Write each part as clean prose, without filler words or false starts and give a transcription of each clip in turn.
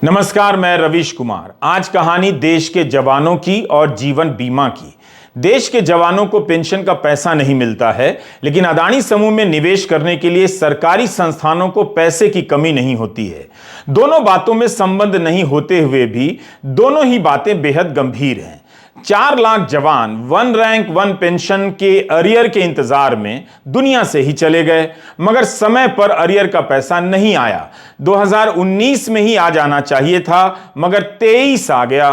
नमस्कार, मैं रवीश कुमार। आज कहानी देश के जवानों की और जीवन बीमा की। देश के जवानों को पेंशन का पैसा नहीं मिलता है, लेकिन अदानी समूह में निवेश करने के लिए सरकारी संस्थानों को पैसे की कमी नहीं होती है। दोनों बातों में संबंध नहीं होते हुए भी दोनों ही बातें बेहद गंभीर हैं। 4 लाख जवान वन रैंक वन पेंशन के अरियर के इंतजार में दुनिया से ही चले गए, मगर समय पर अरियर का पैसा नहीं आया। 2019 में ही आ जाना चाहिए था, मगर 23 आ गया।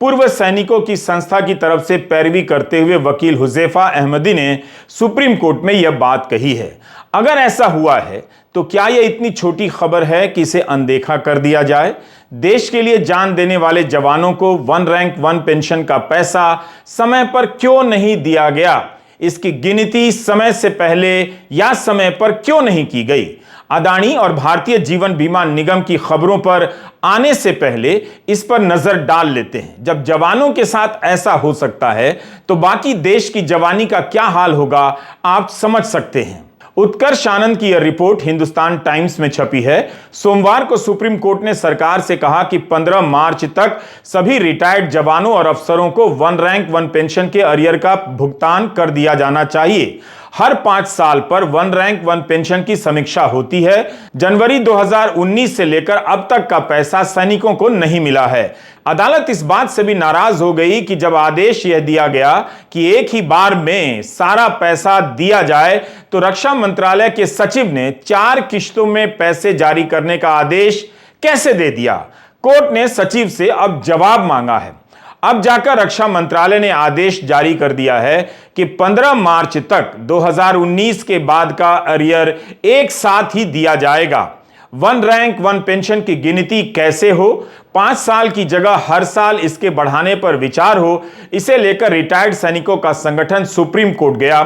पूर्व सैनिकों की संस्था की तरफ से पैरवी करते हुए वकील हुजैफा अहमदी ने सुप्रीम कोर्ट में यह बात कही है। अगर ऐसा हुआ है तो क्या यह इतनी छोटी खबर है कि इसे अनदेखा कर दिया जाए? देश के लिए जान देने वाले जवानों को वन रैंक वन पेंशन का पैसा समय पर क्यों नहीं दिया गया? इसकी गिनती समय से पहले या समय पर क्यों नहीं की गई? अदानी और भारतीय जीवन बीमा निगम की खबरों पर आने से पहले इस पर नजर डाल लेते हैं। जब जवानों के साथ ऐसा हो सकता है तो बाकी देश की जवानी का क्या हाल होगा, आप समझ सकते हैं। उत्कर्ष आनंद की यह रिपोर्ट हिंदुस्तान टाइम्स में छपी है। सोमवार को सुप्रीम कोर्ट ने सरकार से कहा कि 15 मार्च तक सभी रिटायर्ड जवानों और अफसरों को वन रैंक वन पेंशन के अरियर का भुगतान कर दिया जाना चाहिए। हर 5 साल पर वन रैंक वन पेंशन की समीक्षा होती है। जनवरी 2019 से लेकर अब तक का पैसा सैनिकों को नहीं मिला है। अदालत इस बात से भी नाराज हो गई कि जब आदेश यह दिया गया कि एक ही बार में सारा पैसा दिया जाए, तो रक्षा मंत्रालय के सचिव ने 4 किश्तों में पैसे जारी करने का आदेश कैसे दे दिया? कोर्ट ने सचिव से अब जवाब मांगा है। अब जाकर रक्षा मंत्रालय ने आदेश जारी कर दिया है कि 15 मार्च तक 2019 के बाद का अरियर एक साथ ही दिया जाएगा। वन रैंक वन पेंशन की गिनती कैसे हो, 5 साल की जगह हर साल इसके बढ़ाने पर विचार हो, इसे लेकर रिटायर्ड सैनिकों का संगठन सुप्रीम कोर्ट गया।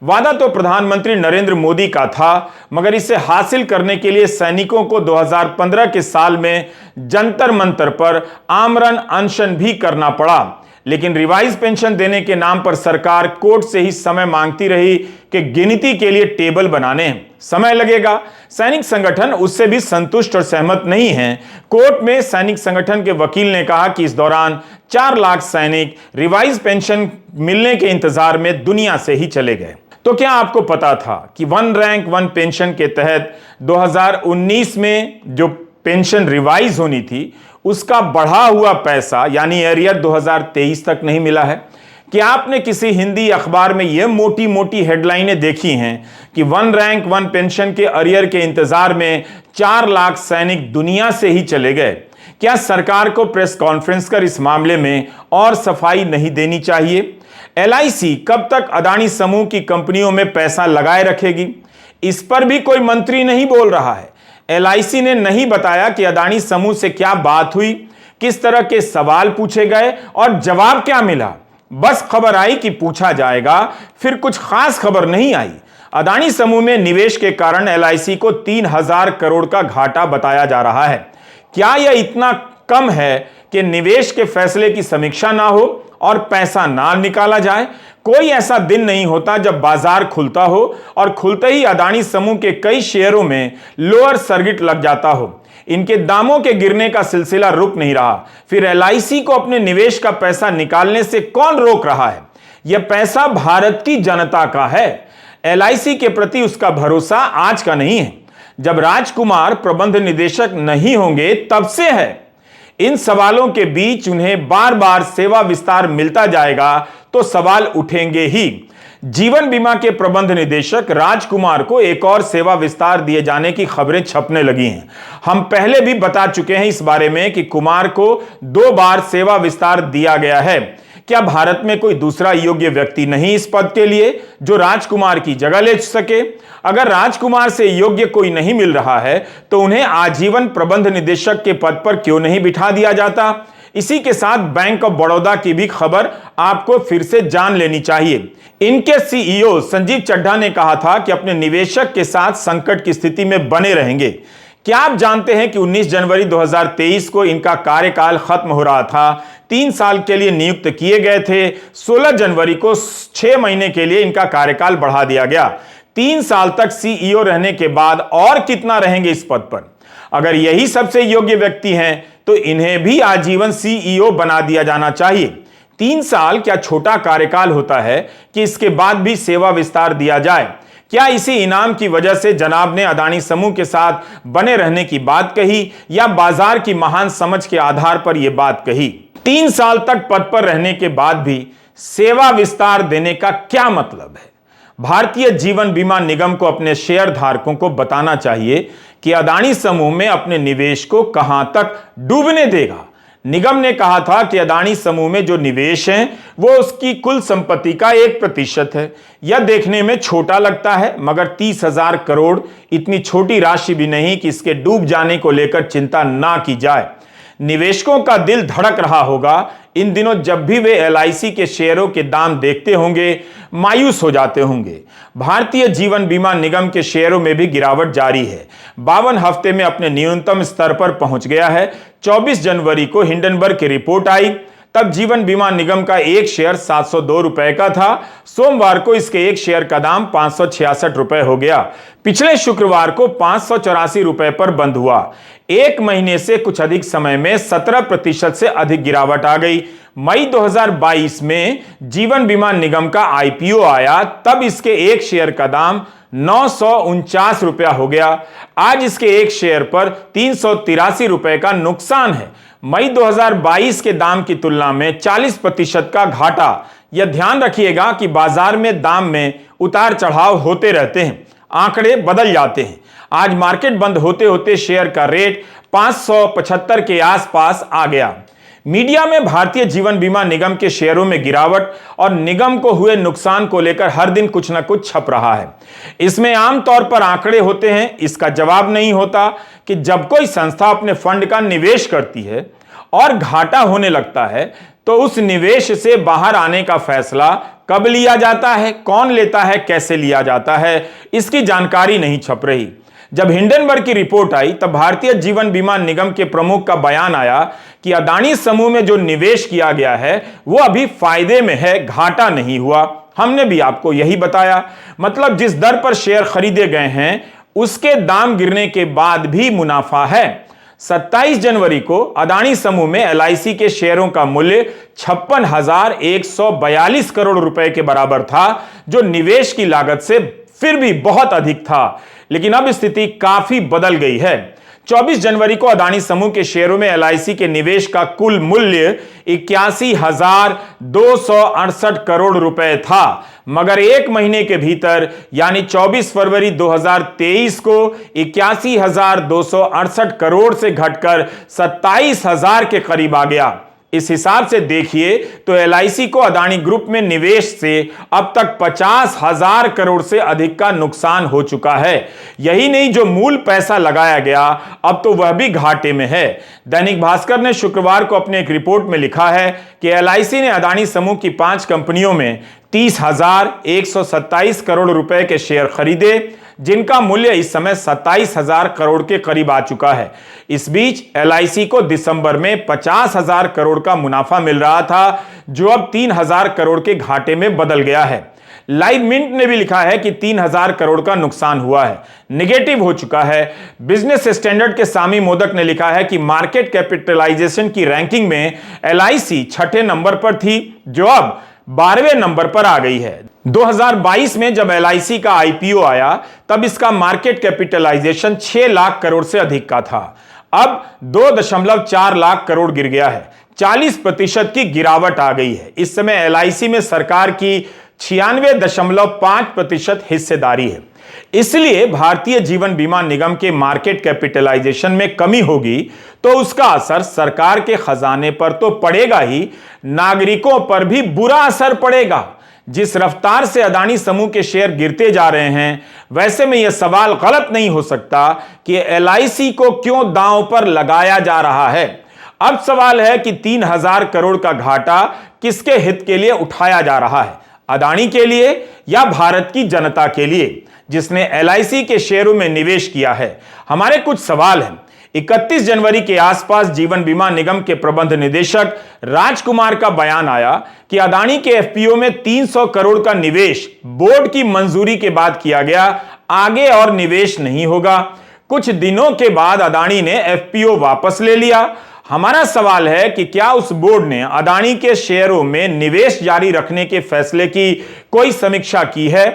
वादा तो प्रधानमंत्री नरेंद्र मोदी का था, मगर इसे हासिल करने के लिए सैनिकों को 2015 के साल में जंतर मंतर पर आमरण अनशन भी करना पड़ा। लेकिन रिवाइज पेंशन देने के नाम पर सरकार कोर्ट से ही समय मांगती रही कि गिनती के लिए टेबल बनाने समय लगेगा। सैनिक संगठन उससे भी संतुष्ट और सहमत नहीं हैं। कोर्ट में सैनिक संगठन के वकील ने कहा कि इस दौरान 4 लाख सैनिक रिवाइज पेंशन मिलने के इंतजार में दुनिया से ही चले गए। तो क्या आपको पता था कि वन रैंक वन पेंशन के तहत 2019 में जो पेंशन रिवाइज होनी थी, उसका बढ़ा हुआ पैसा यानी एरियर 2023 तक नहीं मिला है? क्या आपने किसी हिंदी अखबार में यह मोटी मोटी हेडलाइनें देखी हैं कि वन रैंक वन पेंशन के अरियर के इंतजार में 4 लाख सैनिक दुनिया से ही चले गए? क्या सरकार को प्रेस कॉन्फ्रेंस कर इस मामले में और सफाई नहीं देनी चाहिए? LIC कब तक अदानी समूह की कंपनियों में पैसा लगाए रखेगी? इस पर भी कोई मंत्री नहीं बोल रहा है। LIC ने नहीं बताया कि अदानी समूह से क्या बात हुई, किस तरह के सवाल पूछे गए और जवाब क्या मिला। बस खबर आई कि पूछा जाएगा, फिर कुछ खास खबर नहीं आई। अदानी समूह में निवेश के कारण LIC को 3000 करोड़ का घाटा बताया जा रहा है। क्या यह इतना कम है कि निवेश के फैसले की समीक्षा ना हो और पैसा ना निकाला जाए? कोई ऐसा दिन नहीं होता जब बाजार खुलता हो और खुलते ही अदानी समूह के कई शेयरों में लोअर सर्किट लग जाता हो। इनके दामों के गिरने का सिलसिला रुक नहीं रहा। फिर LIC को अपने निवेश का पैसा निकालने से कौन रोक रहा है? यह पैसा भारत की जनता का है। LIC के प्रति उसका भरोसा आज का नहीं है। जब राजकुमार प्रबंध निदेशक नहीं होंगे तब से है। इन सवालों के बीच उन्हें बार बार सेवा विस्तार मिलता जाएगा तो सवाल उठेंगे ही। जीवन बीमा के प्रबंध निदेशक राजकुमार को एक और सेवा विस्तार दिए जाने की खबरें छपने लगी हैं। हम पहले भी बता चुके हैं इस बारे में कि कुमार को 2 बार सेवा विस्तार दिया गया है। क्या भारत में कोई दूसरा योग्य व्यक्ति नहीं इस पद के लिए जो राजकुमार की जगह ले सके? अगर राजकुमार से योग्य कोई नहीं मिल रहा है तो उन्हें आजीवन प्रबंध निदेशक के पद पर क्यों नहीं बिठा दिया जाता? इसी के साथ बैंक ऑफ बड़ौदा की भी खबर आपको फिर से जान लेनी चाहिए। इनके CEO संजीव चड्ढा ने कहा था कि अपने निवेशक के साथ संकट की स्थिति में बने रहेंगे। क्या आप जानते हैं कि 19 जनवरी 2023 को इनका कार्यकाल खत्म हो रहा था? 3 साल के लिए नियुक्त किए गए थे। 16 जनवरी को 6 महीने के लिए इनका कार्यकाल बढ़ा दिया गया। 3 साल तक CEO रहने के बाद और कितना रहेंगे इस पद पर? अगर यही सबसे योग्य व्यक्ति हैं तो इन्हें भी आजीवन सीईओ बना दिया जाना चाहिए। 3 साल क्या छोटा कार्यकाल होता है कि इसके बाद भी सेवा विस्तार दिया जाए? क्या इसी इनाम की वजह से जनाब ने अदानी समूह के साथ बने रहने की बात कही, या बाजार की महान समझ के आधार पर यह बात कही? 3 साल तक पद पर रहने के बाद भी सेवा विस्तार देने का क्या मतलब है? भारतीय जीवन बीमा निगम को अपने शेयर धारकों को बताना चाहिए कि अदानी समूह में अपने निवेश को कहां तक डूबने देगा। निगम ने कहा था कि अदानी समूह में जो निवेश है वो उसकी कुल संपत्ति का 1% है। यह देखने में छोटा लगता है, मगर 30,000 करोड़ इतनी छोटी राशि भी नहीं कि इसके डूब जाने को लेकर चिंता ना की जाए। निवेशकों का दिल धड़क रहा होगा इन दिनों जब भी वे एलआईसी के शेयरों के दाम देखते होंगे, मायूस हो जाते होंगे। भारतीय जीवन बीमा निगम के शेयरों में भी गिरावट जारी है। 52 हफ्ते में अपने न्यूनतम स्तर पर पहुंच गया है। 24 जनवरी को हिंडनबर्ग की रिपोर्ट आई, तब जीवन बीमा निगम का एक शेयर 702 रुपए का था। सोमवार को इसके एक शेयर का दाम 566 रुपए हो गया। पिछले शुक्रवार को 584 रुपए पर बंद हुआ। एक महीने से कुछ अधिक समय में 17% से अधिक गिरावट आ गई। मई 2022 में जीवन बीमा निगम का आईपीओ आया, तब इसके एक शेयर का दाम 949 रुपया हो गया। आज इसके एक शेयर पर 383 रुपए का नुकसान है। मई 2022 के दाम की तुलना में 40% का घाटा। यह ध्यान रखिएगा कि बाजार में दाम में उतार चढ़ाव होते रहते हैं, आंकड़े बदल जाते हैं। आज मार्केट बंद होते होते शेयर का रेट 575 के आसपास आ गया। मीडिया में भारतीय जीवन बीमा निगम के शेयरों में गिरावट और निगम को हुए नुकसान को लेकर हर दिन कुछ न कुछ छप रहा है। इसमें आमतौर पर आंकड़े होते हैं। इसका जवाब नहीं होता कि जब कोई संस्था अपने फंड का निवेश करती है और घाटा होने लगता है तो उस निवेश से बाहर आने का फैसला कब लिया जाता है, कौन लेता है, कैसे लिया जाता है, इसकी जानकारी नहीं छप रही। जब हिंडनबर्ग की रिपोर्ट आई तब भारतीय जीवन बीमा निगम के प्रमुख का बयान आया कि अदानी समूह में जो निवेश किया गया है वो अभी फायदे में है, घाटा नहीं हुआ। हमने भी आपको यही बताया। मतलब जिस दर पर शेयर खरीदे गए हैं उसके दाम गिरने के बाद भी मुनाफा है। 27 जनवरी को अदानी समूह में एलआईसी के शेयरों का मूल्य 56,142 करोड़ रुपए के बराबर था, जो निवेश की लागत से फिर भी बहुत अधिक था। लेकिन अब स्थिति काफी बदल गई है। 24 जनवरी को अदानी समूह के शेयरों में एलआईसी के निवेश का कुल मूल्य 81,268 करोड़ रुपए था, मगर एक महीने के भीतर यानी 24 फरवरी 2023 को 81,268 करोड़ से घटकर 27,000 के करीब आ गया। इस हिसाब से देखिए तो एलआईसी को अदानी ग्रुप में निवेश से अब तक 50,000 करोड़ से अधिक का नुकसान हो चुका है। यही नहीं, जो मूल पैसा लगाया गया अब तो वह भी घाटे में है। दैनिक भास्कर ने शुक्रवार को अपने एक रिपोर्ट में लिखा है कि एलआईसी ने अदानी समूह की 5 कंपनियों में 30,127 करोड़ रुपए के शेयर खरीदे, जिनका मूल्य इस समय 27,000 करोड़ के करीब आ चुका है। इस बीच एलआईसी को दिसंबर में 50,000 करोड़ का मुनाफा मिल रहा था, जो अब 3,000 करोड़ के घाटे में बदल गया है। लाइव मिंट ने भी लिखा है कि 3,000 करोड़ का नुकसान हुआ है, नेगेटिव हो चुका है। बिजनेस स्टैंडर्ड के सामी मोदक ने लिखा है कि मार्केट कैपिटलाइजेशन की रैंकिंग में एलआईसी 6ठे नंबर पर थी, जो अब 12वें नंबर पर आ गई है। 2022 में जब एलआईसी का आईपीओ आया तब इसका मार्केट कैपिटलाइजेशन 6 लाख करोड़ से अधिक का था। अब 2.4 लाख करोड़ गिर गया है। 40% की गिरावट आ गई है। इस समय एलआईसी में सरकार की 96.5% हिस्सेदारी है। इसलिए भारतीय जीवन बीमा निगम के मार्केट कैपिटलाइजेशन में कमी होगी तो उसका असर सरकार के खजाने पर तो पड़ेगा ही, नागरिकों पर भी बुरा असर पड़ेगा। जिस रफ्तार से अदानी समूह के शेयर गिरते जा रहे हैं, वैसे में यह सवाल गलत नहीं हो सकता कि एलआईसी को क्यों दांव पर लगाया जा रहा है। अब सवाल है कि 3,000 करोड़ का घाटा किसके हित के लिए उठाया जा रहा है, अदानी के लिए या भारत की जनता के लिए जिसने एलआईसी के शेयरों में निवेश किया है। हमारे कुछ सवाल हैं। 31 जनवरी के आसपास जीवन बीमा निगम के प्रबंध निदेशक राजकुमार का बयान आया कि अदानी के एफपीओ में 300 करोड़ का निवेश बोर्ड की मंजूरी के बाद किया गया, आगे और निवेश नहीं होगा। कुछ दिनों के बाद अदानी ने एफपीओ वापस ले लिया। हमारा सवाल है कि क्या उस बोर्ड ने अदानी के शेयरों में निवेश जारी रखने के फैसले की कोई समीक्षा की है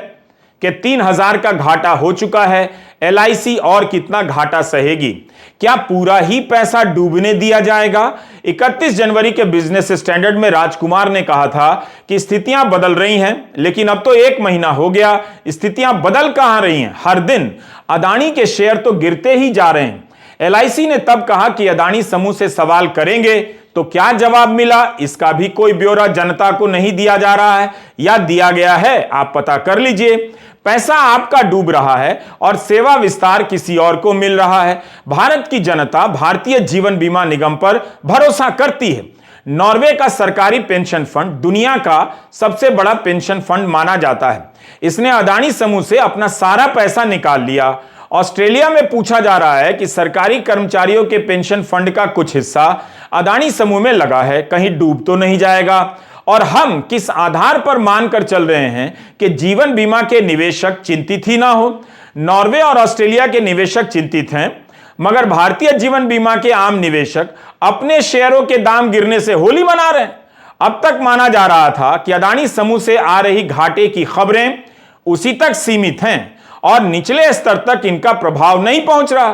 कि 3,000 का घाटा हो चुका है, एलआईसी और कितना घाटा सहेगी? क्या पूरा ही पैसा डूबने दिया जाएगा? 31 जनवरी के बिजनेस स्टैंडर्ड में राजकुमार ने कहा था कि स्थितियां बदल रही हैं, लेकिन अब तो 1 महीना हो गया, स्थितियां बदल कहां रही हैं? हर दिन अदानी के शेयर तो गिरते ही जा रहे हैं। एलआईसी ने तब कहा कि अदानी समूह से सवाल करेंगे, तो क्या जवाब मिला, इसका भी कोई ब्यौरा जनता को नहीं दिया जा रहा है, या दिया गया है, आप पता कर लीजिए। पैसा आपका डूब रहा है और सेवा विस्तार किसी और को मिल रहा है। भारत की जनता भारतीय जीवन बीमा निगम पर भरोसा करती है। नॉर्वे का सरकारी पेंशन फंड दुनिया का सबसे बड़ा पेंशन फंड माना जाता है। इसने अदानी समूह से अपना सारा पैसा निकाल लिया। ऑस्ट्रेलिया में पूछा जा रहा है कि सरकारी कर्मचारियों के पेंशन फंड का कुछ हिस्सा अदानी समूह में लगा है, कहीं डूब तो नहीं जाएगा? और हम किस आधार पर मानकर चल रहे हैं कि जीवन बीमा के निवेशक चिंतित ही ना हो? नॉर्वे और ऑस्ट्रेलिया के निवेशक चिंतित हैं, मगर भारतीय जीवन बीमा के आम निवेशक अपने शेयरों के दाम गिरने से होली मना रहे हैं। अब तक माना जा रहा था कि अदानी समूह से आ रही घाटे की खबरें उसी तक सीमित हैं और निचले स्तर तक इनका प्रभाव नहीं पहुंच रहा।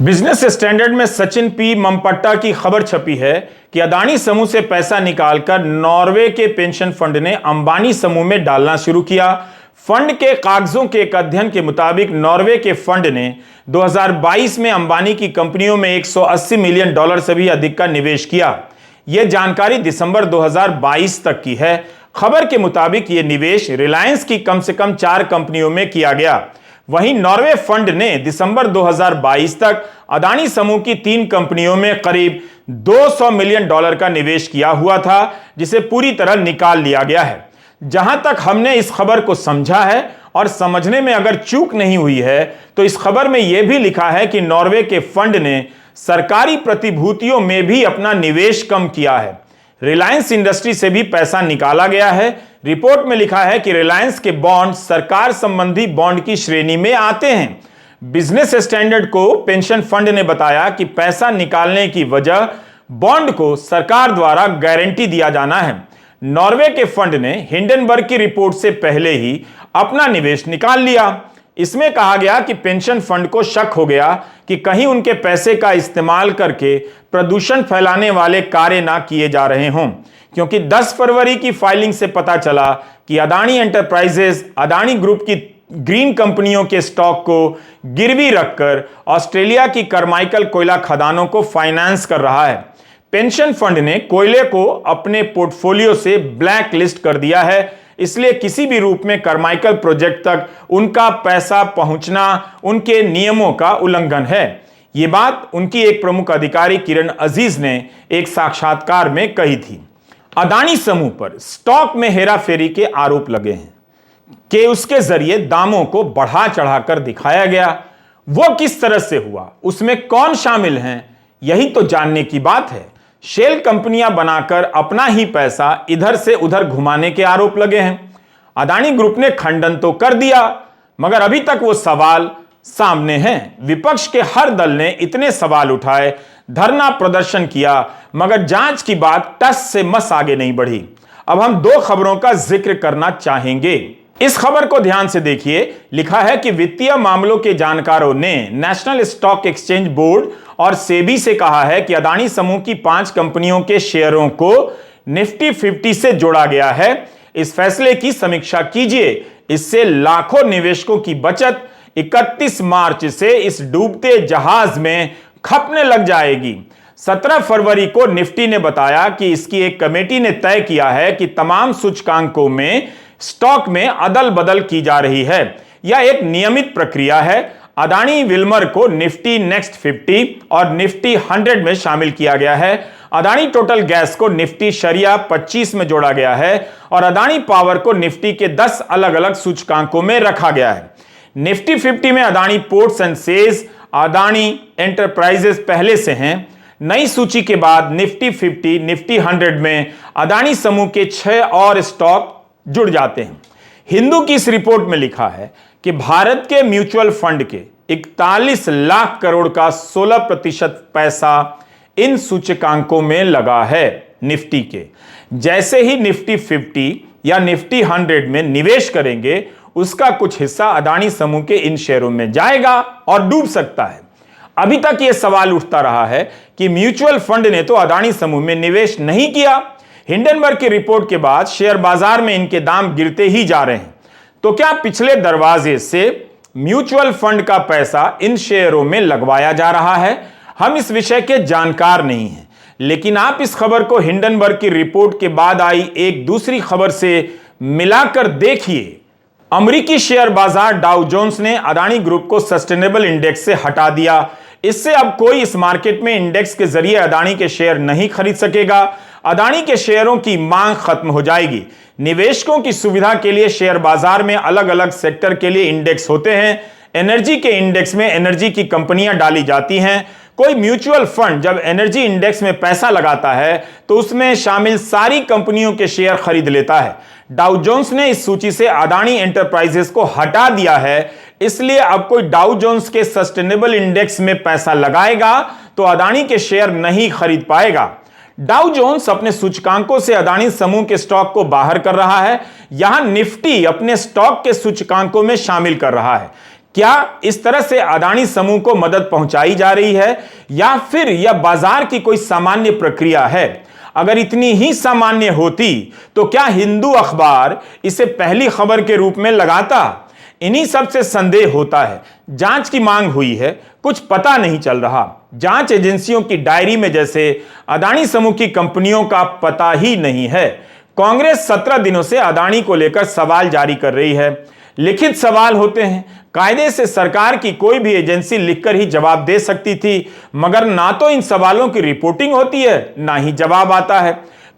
बिजनेस स्टैंडर्ड में सचिन पी ममपट्टा की खबर छपी है कि अदानी समूह से पैसा निकालकर नॉर्वे के पेंशन फंड ने अंबानी समूह में डालना शुरू किया। फंड के कागजों के एक अध्ययन के मुताबिक नॉर्वे के फंड ने 2022 में अंबानी की कंपनियों में $180 मिलियन से भी अधिक का निवेश किया। यह जानकारी दिसंबर 2022 तक की है। खबर के मुताबिक यह निवेश रिलायंस की कम से कम 4 कंपनियों में किया गया। वहीं नॉर्वे फंड ने दिसंबर 2022 तक अदानी समूह की 3 कंपनियों में करीब $200 मिलियन का निवेश किया हुआ था, जिसे पूरी तरह निकाल लिया गया है। जहां तक हमने इस खबर को समझा है और समझने में अगर चूक नहीं हुई है, तो इस खबर में यह भी लिखा है कि नॉर्वे के फंड ने सरकारी प्रतिभूतियों में भी अपना निवेश कम किया है। रिलायंस इंडस्ट्री से भी पैसा निकाला गया है। रिपोर्ट में लिखा है कि रिलायंस के बॉन्ड सरकार संबंधी बॉन्ड की श्रेणी में आते हैं। बिजनेस स्टैंडर्ड को पेंशन फंड ने बताया कि पैसा निकालने की वजह बॉन्ड को सरकार द्वारा गारंटी दिया जाना है। नॉर्वे के फंड ने हिंडनबर्ग की रिपोर्ट से पहले ही अपना निवेश निकाल लिया। इसमें कहा गया कि पेंशन फंड को शक हो गया कि कहीं उनके पैसे का इस्तेमाल करके प्रदूषण फैलाने वाले कार्य ना किए जा रहे हों, क्योंकि 10 फरवरी की फाइलिंग से पता चला कि अदानी एंटरप्राइजेज अदानी ग्रुप की ग्रीन कंपनियों के स्टॉक को गिरवी रखकर ऑस्ट्रेलिया की करमाइकल कोयला खदानों को फाइनेंस कर रहा है। पेंशन फंड ने कोयले को अपने पोर्टफोलियो से ब्लैक लिस्ट कर दिया है, इसलिए किसी भी रूप में करमाइकल प्रोजेक्ट तक उनका पैसा पहुंचना उनके नियमों का उल्लंघन है। यह बात उनकी एक प्रमुख अधिकारी किरण अजीज ने एक साक्षात्कार में कही थी। अदानी समूह पर स्टॉक में हेराफेरी के आरोप लगे हैं कि उसके जरिए दामों को बढ़ा चढ़ाकर दिखाया गया। वो किस तरह से हुआ, उसमें कौन शामिल हैं, यही तो जानने की बात है। शेल कंपनियां बनाकर अपना ही पैसा इधर से उधर घुमाने के आरोप लगे हैं। अदानी ग्रुप ने खंडन तो कर दिया, मगर अभी तक वो सवाल सामने हैं। विपक्ष के हर दल ने इतने सवाल उठाए, धरना प्रदर्शन किया, मगर जांच की बात टस से मस आगे नहीं बढ़ी। अब हम 2 खबरों का जिक्र करना चाहेंगे। इस खबर को ध्यान से देखिए। लिखा है कि वित्तीय मामलों के जानकारों ने नेशनल स्टॉक एक्सचेंज बोर्ड और सेबी से कहा है कि अदानी समूह की 5 कंपनियों के शेयरों को निफ्टी 50 से जोड़ा गया है। इस फैसले की समीक्षा कीजिए, इससे लाखों निवेशकों की बचत 31 मार्च से इस डूबते जहाज में खपने लग जाएगी। 17 फरवरी को निफ्टी ने बताया कि इसकी एक कमेटी ने तय किया है कि तमाम सूचकांकों में स्टॉक में अदल बदल की जा रही है। यह एक नियमित प्रक्रिया है। अदानी विल्मर को निफ्टी नेक्स्ट 50 और निफ्टी 100 में शामिल किया गया है। अदानी टोटल गैस को निफ्टी शरिया 25 में जोड़ा गया है और अदानी पावर को निफ्टी के 10 अलग अलग सूचकांकों में रखा गया है। निफ्टी 50 में Adani ports and sales, Adani enterprises पहले से हैं। नई सूची के बाद निफ्टी 50, निफ्टी 100 में अदानी समूह के 6 और स्टॉक जुड़ जाते हैं। हिंदू की इस रिपोर्ट में लिखा है कि भारत के म्यूचुअल फंड के 41 लाख करोड़ का 16% पैसा इन सूचकांकों में लगा है निफ्टी के। जैसे ही निफ्टी 50 या निफ्टी 100 में निवेश करेंगे, उसका कुछ हिस्सा अदानी समूह के इन शेयरों में जाएगा और डूब सकता है। अभी तक यह सवाल उठता रहा है कि म्यूचुअल फंड ने तो अदानी समूह में निवेश नहीं किया। हिंडनबर्ग की रिपोर्ट के बाद शेयर बाजार में इनके दाम गिरते ही जा रहे हैं। तो क्या पिछले दरवाजे से म्यूचुअल फंड का पैसा इन शेयरों में लगवाया जा रहा है? हम इस विषय के जानकार नहीं हैं, लेकिन आप इस खबर को हिंडनबर्ग की रिपोर्ट के बाद आई एक दूसरी खबर से मिलाकर देखिए। अमेरिकी शेयर बाजार डाउ जोन्स ने अदानी ग्रुप को सस्टेनेबल इंडेक्स से हटा दिया। इससे अब कोई इस मार्केट में इंडेक्स के जरिए अदानी के शेयर नहीं खरीद सकेगा। अदानी के शेयरों की मांग खत्म हो जाएगी। निवेशकों की सुविधा के लिए शेयर बाजार में अलग अलग सेक्टर के लिए इंडेक्स होते हैं। एनर्जी के इंडेक्स में एनर्जी की कंपनियां डाली जाती हैं। कोई म्यूचुअल फंड जब एनर्जी इंडेक्स में पैसा लगाता है तो उसमें शामिल सारी कंपनियों के शेयर खरीद लेता है। डाउ जोन्स ने इस सूची से अदानी एंटरप्राइजेस को हटा दिया है, इसलिए अब कोई डाउ जोन्स के सस्टेनेबल इंडेक्स में पैसा लगाएगा तो अदानी के शेयर नहीं खरीद पाएगा। डाउ जोन्स अपने सूचकांकों से अदानी समूह के स्टॉक को बाहर कर रहा है। यहां निफ्टी अपने स्टॉक के सूचकांकों में शामिल कर रहा है। क्या इस तरह से अदानी समूह को मदद पहुंचाई जा रही है या फिर यह बाजार की कोई सामान्य प्रक्रिया है? अगर इतनी ही सामान्य होती तो क्या हिंदू अखबार इसे पहली खबर के रूप में लगाता? इन्हीं सब से संदेह होता है। जांच की मांग हुई है, कुछ पता नहीं चल रहा। जांच एजेंसियों की डायरी में जैसे अदानी समूह की कंपनियों का पता ही नहीं है। कांग्रेस 17 दिनों से अदानी को लेकर सवाल जारी कर रही है। लिखित सवाल होते हैं। कायदे से सरकार की कोई भी एजेंसी लिखकर ही जवाब दे सकती थी, मगर ना तो इन सवालों की रिपोर्टिंग होती है, ना ही जवाब आता है।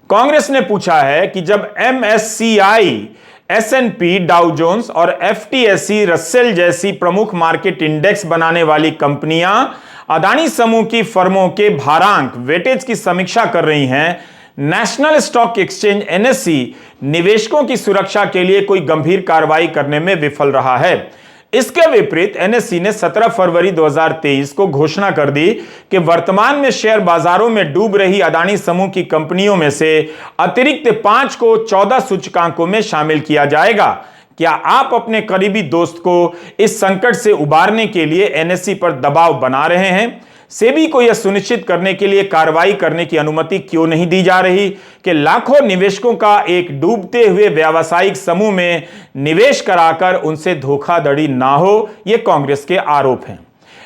कांग्रेस ने पूछा है कि जब MSCI, S&P, डाउ जोन्स और FTSE रसेल जैसी प्रमुख मार्केट इंडेक्स बनाने वाली कंपनियां अदानी समूह की फर्मों के भारांक वेटेज की समीक्षा कर रही हैं, नेशनल स्टॉक एक्सचेंज NSE निवेशकों की सुरक्षा के लिए कोई गंभीर कार्रवाई करने में विफल रहा है। इसके विपरीत NSE ने 17 फरवरी 2023 को घोषणा कर दी कि वर्तमान में शेयर बाजारों में डूब रही अदानी समूह की कंपनियों में से अतिरिक्त 5 को 14 सूचकांकों में शामिल किया जाएगा। क्या आप अपने करीबी दोस्त को इस संकट से उबारने के लिए NSE पर दबाव बना रहे हैं? सेबी को यह सुनिश्चित करने के लिए कार्रवाई करने की अनुमति क्यों नहीं दी जा रही कि लाखों निवेशकों का एक डूबते हुए व्यावसायिक समूह में निवेश कराकर उनसे धोखाधड़ी ना हो? ये कांग्रेस के आरोप हैं।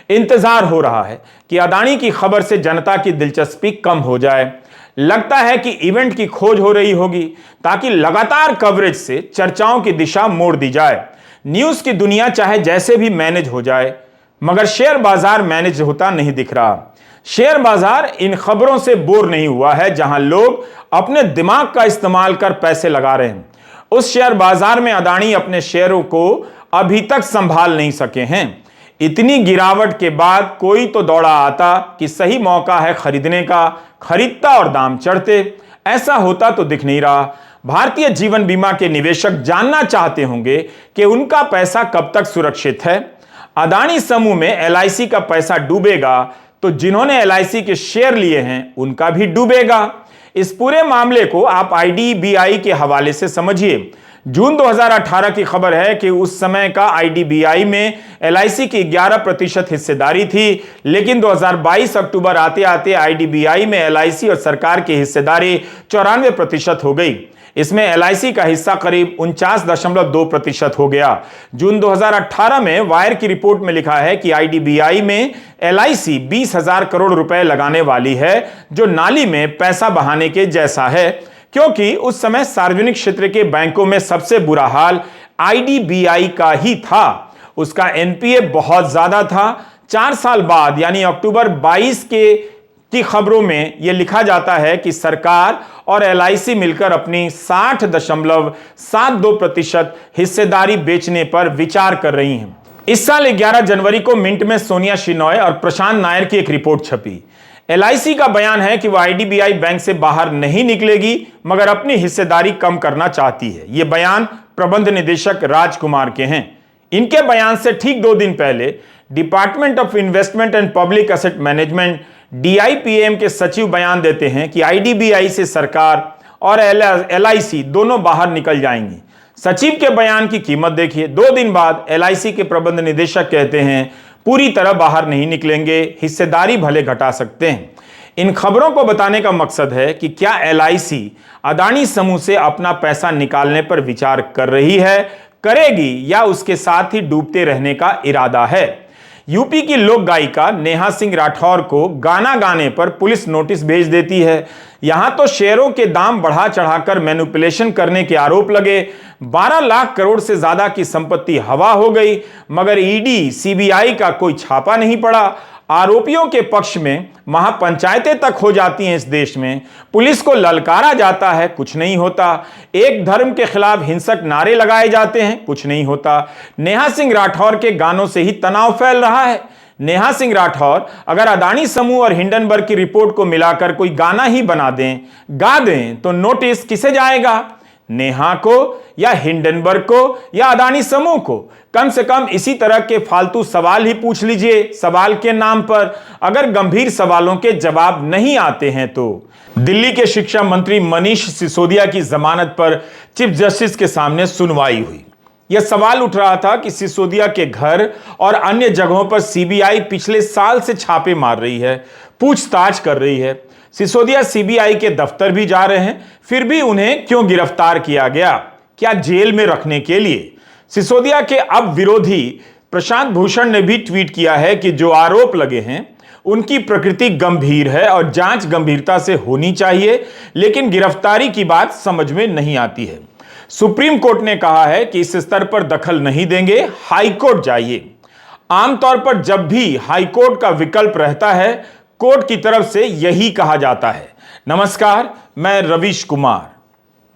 इंतजार हो रहा है कि अदानी की खबर से जनता की दिलचस्पी कम हो जाए। लगता है कि इवेंट की खोज हो रही होगी ताकि लगातार कवरेज से चर्चाओं की दिशा मोड़ दी जाए। न्यूज की दुनिया चाहे जैसे भी मैनेज हो जाए, मगर शेयर बाजार मैनेज होता नहीं दिख रहा। शेयर बाजार इन खबरों से बोर नहीं हुआ है जहां लोग अपने दिमाग का इस्तेमाल कर पैसे लगा रहे हैं। उस शेयर बाजार में अदानी अपने शेयरों को अभी तक संभाल नहीं सके हैं। इतनी गिरावट के बाद कोई तो दौड़ा आता कि सही मौका है खरीदने का, खरीदता और दाम चढ़ते। ऐसा होता तो दिख नहीं रहा। भारतीय जीवन बीमा के निवेशक जानना चाहते होंगे कि उनका पैसा कब तक सुरक्षित है। अदानी समूह में LIC का पैसा डूबेगा तो जिन्होंने LIC के शेयर लिए हैं उनका भी डूबेगा। इस पूरे मामले को आप IDBI के हवाले से समझिए। जून 2018 की खबर है कि उस समय का IDBI में LIC की 11% हिस्सेदारी थी, लेकिन 2022 अक्टूबर आते आते IDBI में LIC और सरकार की हिस्सेदारी 94% हो गई। इसमें LIC का हिस्सा करीब 49.2% हो गया। जून 2018 में वायर की रिपोर्ट में लिखा है कि IDBI में LIC 20,000 करोड़ रुपए लगाने वाली है, जो नाली में पैसा बहाने के जैसा है, क्योंकि उस समय सार्वजनिक क्षेत्र के बैंकों में सबसे बुरा हाल IDBI का ही था। उसका NPA बहुत ज्यादा था। 4 साल बाद यानी अक्टूबर 22 की खबरों में यह लिखा जाता है कि सरकार और LIC मिलकर अपनी 60.72% हिस्सेदारी बेचने पर विचार कर रही हैं। इस साल 11 जनवरी को मिंट में सोनिया शिनॉय और प्रशांत नायर की एक रिपोर्ट छपी। LIC का बयान है कि वह IDBI बैंक से बाहर नहीं निकलेगी, मगर अपनी हिस्सेदारी कम करना चाहती है। यह बयान प्रबंध निदेशक राजकुमार के हैं। इनके बयान से ठीक 2 दिन पहले department of investment and public asset management DIPM के सचिव बयान देते हैं कि आईडीबीआई से सरकार और एलआईसी दोनों बाहर निकल जाएंगी। सचिव के बयान की कीमत देखिए। 2 दिन बाद एलआईसी के प्रबंध निदेशक कहते हैं पूरी तरह बाहर नहीं निकलेंगे, हिस्सेदारी भले घटा सकते हैं। इन खबरों को बताने का मकसद है कि क्या एलआईसी अदानी समूह से अपना पैसा निकालने पर विचार कर रही है, करेगी, या उसके साथ ही डूबते रहने का इरादा है। यूपी की लोक गायिका नेहा सिंह राठौर को गाना गाने पर पुलिस नोटिस भेज देती है। यहां तो शेयरों के दाम बढ़ा चढ़ाकर मैनिपुलेशन करने के आरोप लगे। 12 लाख करोड़ से ज्यादा की संपत्ति हवा हो गई, मगर ईडी सीबीआई का कोई छापा नहीं पड़ा। आरोपियों के पक्ष में महापंचायतें तक हो जाती हैं इस देश में। पुलिस को ललकारा जाता है, कुछ नहीं होता। एक धर्म के खिलाफ हिंसक नारे लगाए जाते हैं, कुछ नहीं होता। नेहा सिंह राठौर के गानों से ही तनाव फैल रहा है। नेहा सिंह राठौर अगर अदानी समूह और हिंडनबर्ग की रिपोर्ट को मिलाकर कोई गाना ही बना दें, गा दें, तो नोटिस किसे जाएगा? नेहा को, या हिंडनबर्ग को, या अदानी समूह को? कम से कम इसी तरह के फालतू सवाल ही पूछ लीजिए सवाल के नाम पर, अगर गंभीर सवालों के जवाब नहीं आते हैं तो। दिल्ली के शिक्षा मंत्री मनीष सिसोदिया की जमानत पर चीफ जस्टिस के सामने सुनवाई हुई। यह सवाल उठ रहा था कि सिसोदिया के घर और अन्य जगहों पर सीबीआई पिछले साल से छापे मार रही है, पूछताछ कर रही है। सिसोदिया सीबीआई के दफ्तर भी जा रहे हैं, फिर भी उन्हें क्यों गिरफ्तार किया गया? क्या जेल में रखने के लिए? सिसोदिया के अब विरोधी प्रशांत भूषण ने भी ट्वीट किया है कि जो आरोप लगे हैं उनकी प्रकृति गंभीर है और जांच गंभीरता से होनी चाहिए, लेकिन गिरफ्तारी की बात समझ में नहीं आती है। सुप्रीम कोर्ट ने कहा है कि इस स्तर पर दखल नहीं देंगे, हाई कोर्ट जाइए। आमतौर पर जब भी हाई कोर्ट का विकल्प रहता है, कोर्ट की तरफ से यही कहा जाता है। नमस्कार, मैं रवीश कुमार।